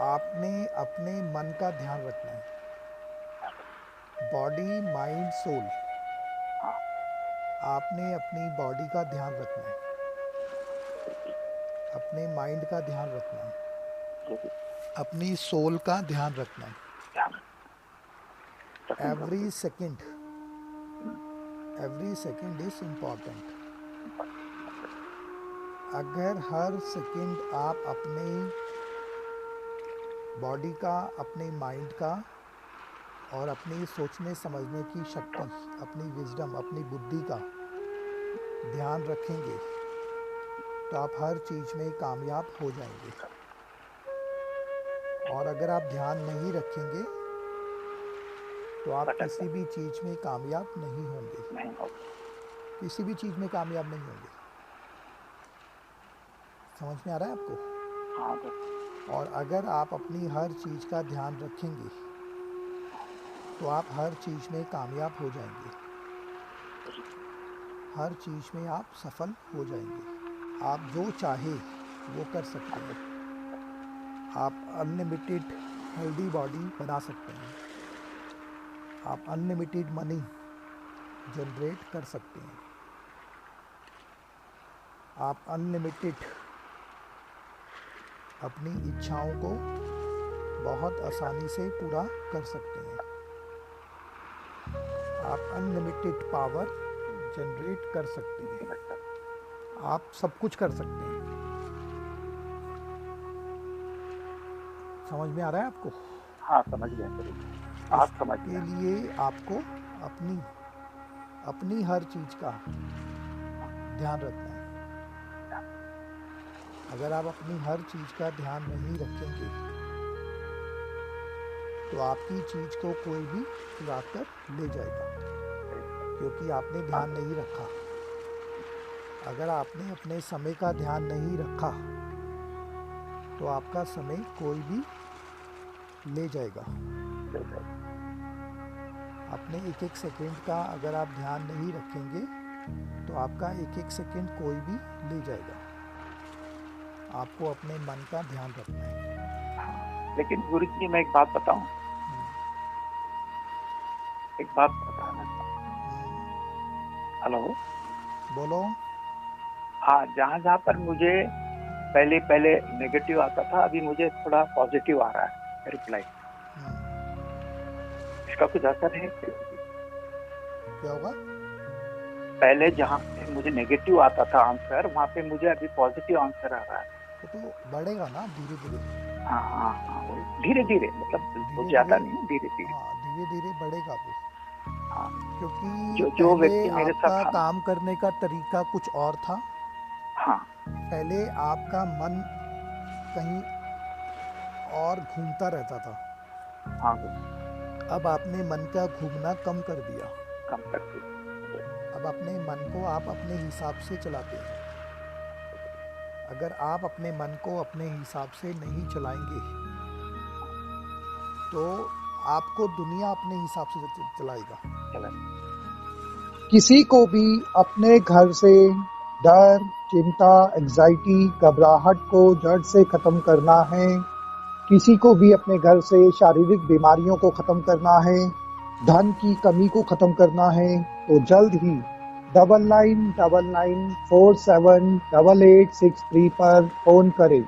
आपने अपने मन का ध्यान रखना है। बॉडी माइंड सोल, आपने अपनी बॉडी का ध्यान रखना है, अपने माइंड का ध्यान रखना है, अपनी सोल का ध्यान रखना है। Every second is important. अगर हर सेकेंड आप अपने बॉडी का, अपने माइंड का और अपनी सोचने समझने की शक्ति, अपनी विजडम, अपनी बुद्धि का ध्यान रखेंगे तो आप हर चीज़ में कामयाब हो जाएंगे। और अगर आप ध्यान नहीं रखेंगे तो आप किसी भी चीज़ में कामयाब नहीं होंगे, किसी भी चीज़ में कामयाब नहीं होंगे। समझ में आ रहा है आपको? और अगर आप अपनी हर चीज़ का ध्यान रखेंगे तो आप हर चीज़ में कामयाब हो जाएंगे, हर चीज़ में आप सफल हो जाएंगे। आप जो चाहे वो कर सकते हैं। आप अनलिमिटेड हेल्दी बॉडी बना सकते हैं, आप अनलिमिटेड मनी जनरेट कर सकते हैं, आप अनलिमिटेड अपनी इच्छाओं को बहुत आसानी से पूरा कर सकते हैं, आप अनलिमिटेड पावर जनरेट कर सकते हैं, आप सब कुछ कर सकते हैं। समझ में आ रहा है आपको? हाँ, समझ गया। आप समझ के लिए आपको अपनी हर चीज़ का ध्यान रखना है। अगर आप अपनी हर चीज़ का ध्यान नहीं रखेंगे तो आपकी चीज़ को कोई भी चुरा कर ले जाएगा, क्योंकि आपने ध्यान नहीं रखा। अगर आपने अपने समय का ध्यान नहीं रखा तो आपका समय कोई भी ले जाएगा। अपने एक एक सेकंड का अगर आप ध्यान नहीं रखेंगे तो आपका एक एक सेकंड कोई भी ले जाएगा। आपको अपने मन का ध्यान रखना है। लेकिन गुरु जी, मैं एक बात बताऊं, एक बात बताना। हेलो, बोलो। हाँ, जहाँ पर मुझे पहले नेगेटिव आता था, अभी मुझे थोड़ा पॉजिटिव आ रहा है रिप्लाई। इसका कुछ असर है? क्या होगा? पहले जहाँ पे मुझे नेगेटिव आता था आंसर, वहाँ पे मुझे अभी पॉजिटिव आंसर आ रहा है। तो बढ़ेगा ना धीरे धीरे। हाँ, धीरे धीरे, मतलब वो ज्यादा नहीं, धीरे धीरे। हाँ, धीरे धीरे बढ़ेगा वो। हाँ, क्योंकि जो पहले व्यक्ति मेरे आपका साथ काम करने का तरीका कुछ और था। हाँ, पहले आपका मन कहीं और घूमता रहता था। हाँ, अब आपने मन का घूमना कम कर दिया। कम कर दिया। अब अपने मन को आप अपने हिसाब से चलाते हैं। अगर आप अपने मन को अपने हिसाब से नहीं चलाएंगे तो आपको दुनिया अपने हिसाब से चलाएगा। किसी को भी अपने घर से डर, चिंता, एंजाइटी, घबराहट को जड़ से खत्म करना है। किसी को भी अपने घर से शारीरिक बीमारियों को खत्म करना है, धन की कमी को खत्म करना है, तो जल्द ही 9999478863 पर फोन करें।